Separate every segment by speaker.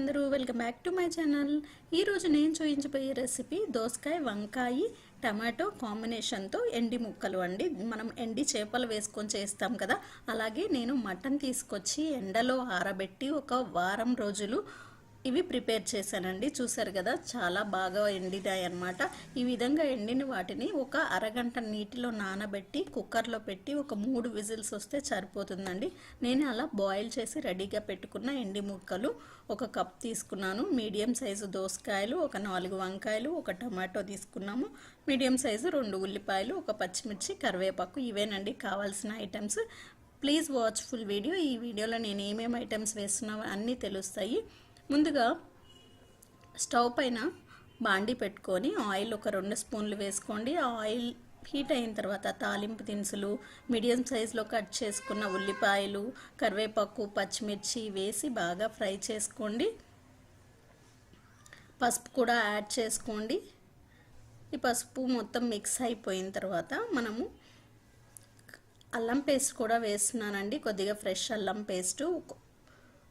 Speaker 1: అందరూ welcome back to my channel. ఈరోజు నేను చూపించబోయే రెసిపీ దోసకాయ వంకాయ టమాటో కాంబినేషన్తో ఎండి ముక్కలు అండి. మనం ఎండి చేపలు వేసుకొని చేస్తాం కదా, అలాగే నేను మటన్ తీసుకొచ్చి ఎండలో ఆరబెట్టి ఒక వారం రోజులు ఇవి ప్రిపేర్ చేశానండి. చూసారు కదా, చాలా బాగా ఎండినాయి అన్నమాట. ఈ విధంగా ఎండిన వాటిని ఒక అరగంట నీటిలో నానబెట్టి కుక్కర్లో పెట్టి ఒక 3 విజిల్స్ వస్తే సరిపోతుందండి. నేను అలా బాయిల్ చేసి రెడీగా పెట్టుకున్న ఎండి ముక్కలు ఒక కప్ తీసుకున్నాను. మీడియం సైజు దోసకాయలు, ఒక 4 వంకాయలు, ఒక టమాటో తీసుకున్నాము. మీడియం సైజు 2 ఉల్లిపాయలు, ఒక పచ్చిమిర్చి, కరివేపాకు, ఇవేనండి కావాల్సిన items. Please watch full video. ఈ వీడియోలో నేను ఏమేమి ఐటమ్స్ వేస్తున్నావో అన్నీ తెలుస్తాయి. ముందుగా స్టవ్ పైన బాండి పెట్టుకొని ఆయిల్ ఒక 2 స్పూన్లు వేసుకోండి. ఆయిల్ హీట్ అయిన తర్వాత తాలింపు దినుసులు, మీడియం సైజులో కట్ చేసుకున్న ఉల్లిపాయలు, కరివేపాకు, పచ్చిమిర్చి వేసి బాగా ఫ్రై చేసుకోండి. పసుపు కూడా యాడ్ చేసుకోండి. ఈ పసుపు మొత్తం మిక్స్ అయిపోయిన తర్వాత మనము అల్లం పేస్ట్ కూడా వేస్తున్నానండి. కొద్దిగా ఫ్రెష్ అల్లం పేస్టు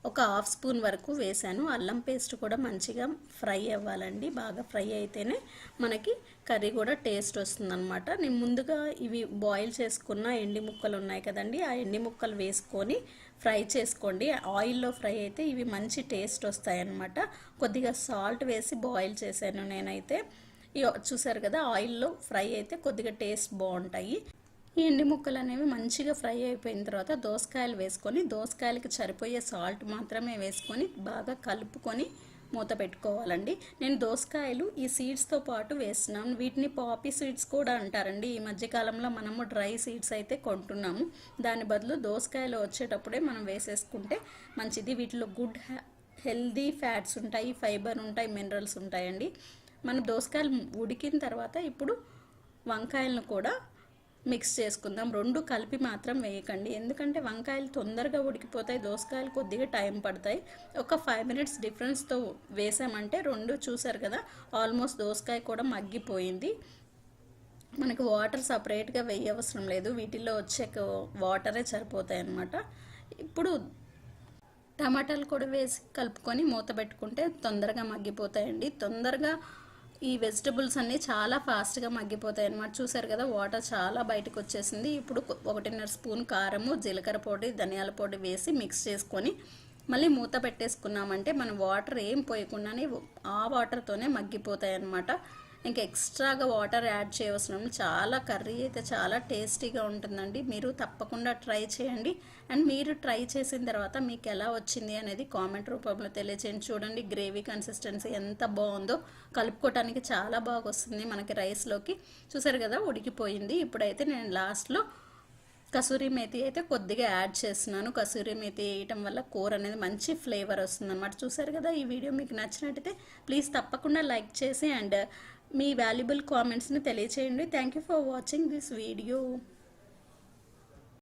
Speaker 1: ఒక 1/2 స్పూన్ వరకు వేసాను. అల్లం పేస్ట్ కూడా మంచిగా ఫ్రై అవ్వాలండి. బాగా ఫ్రై అయితేనే మనకి కర్రీ కూడా టేస్ట్ వస్తుందన్నమాట. నేను ముందుగా ఇవి బాయిల్ చేసుకున్న ఎండి ముక్కలు ఉన్నాయి కదండి, ఆ ఎండి ముక్కలు వేసుకొని ఫ్రై చేసుకోండి. ఆయిల్లో ఫ్రై అయితే ఇవి మంచి టేస్ట్ వస్తాయన్నమాట. కొద్దిగా సాల్ట్ వేసి బాయిల్ చేశాను నేనైతే. చూసారు కదా, ఆయిల్లో ఫ్రై అయితే కొద్దిగా టేస్ట్ బాగుంటాయి. ఈ ఎండి ముక్కలు అనేవి మంచిగా ఫ్రై అయిపోయిన తర్వాత దోసకాయలు వేసుకొని దోసకాయలకి సరిపోయే సాల్ట్ మాత్రమే వేసుకొని బాగా కలుపుకొని మూత పెట్టుకోవాలండి. నేను దోసకాయలు ఈ సీడ్స్తో పాటు వేస్తున్నాను. వీటిని పాపీ సీడ్స్ కూడా అంటారండి. ఈ మధ్యకాలంలో మనము డ్రై సీడ్స్ అయితే కొంటున్నాము. దాని బదులు దోసకాయలు వచ్చేటప్పుడే మనం వేసేసుకుంటే మంచిది. వీటిలో గుడ్ హెల్దీ ఫ్యాట్స్ ఉంటాయి, ఫైబర్ ఉంటాయి, మినరల్స్ ఉంటాయండి. మన దోసకాయలు ఉడికిన తర్వాత ఇప్పుడు వంకాయలను కూడా మిక్స్ చేసుకుందాం. 2 కలిపి మాత్రం వేయకండి, ఎందుకంటే వంకాయలు తొందరగా ఉడికిపోతాయి, దోసకాయలు కొద్దిగా టైం పడతాయి. ఒక 5 మినిట్స్ డిఫరెన్స్తో వేసామంటే 2 చూసారు కదా, ఆల్మోస్ట్ దోసకాయ కూడా మగ్గిపోయింది. మనకు వాటర్ సపరేట్గా వేయవసరం లేదు, వీటిల్లో వచ్చే వాటరే సరిపోతాయి అన్నమాట. ఇప్పుడు టమాటాలు కూడా వేసి కలుపుకొని మూత పెట్టుకుంటే తొందరగా మగ్గిపోతాయండి. తొందరగా ఈ వెజిటబుల్స్ అన్నీ చాలా ఫాస్ట్గా మగ్గిపోతాయి అన్నమాట. చూసారు కదా, వాటర్ చాలా బయటకు వచ్చేసింది. ఇప్పుడు 1.5 స్పూన్ కారము, జీలకర్ర పొడి, ధనియాల పొడి వేసి మిక్స్ చేసుకొని మళ్ళీ మూత పెట్టేసుకున్నామంటే మనం వాటర్ ఏం పోయకుండానే ఆ వాటర్తోనే మగ్గిపోతాయి అన్నమాట. ఇంకా ఎక్స్ట్రాగా వాటర్ యాడ్ చేయవలసిన చాలా కర్రీ అయితే చాలా టేస్టీగా ఉంటుందండి. మీరు తప్పకుండా ట్రై చేయండి. అండ్ మీరు ట్రై చేసిన తర్వాత మీకు ఎలా వచ్చింది అనేది కామెంట్ రూపంలో తెలియచేయండి. చూడండి గ్రేవీ కన్సిస్టెన్సీ ఎంత బాగుందో, కలుపుకోవటానికి చాలా బాగా వస్తుంది మనకి రైస్లోకి. చూసారు కదా, ఉడికిపోయింది. ఇప్పుడైతే నేను లాస్ట్లో కసూరి మేతి అయితే కొద్దిగా యాడ్ చేస్తున్నాను. కసూరి మేతి వేయటం వల్ల కూర అనేది మంచి ఫ్లేవర్ వస్తుంది అన్నమాట. చూసారు కదా, ఈ వీడియో మీకు నచ్చినట్టయితే ప్లీజ్ తప్పకుండా లైక్ చేసి అండ్ మీ వాల్యుబుల్ కామెంట్స్ని తెలియచేయండి. Thank you for watching this video.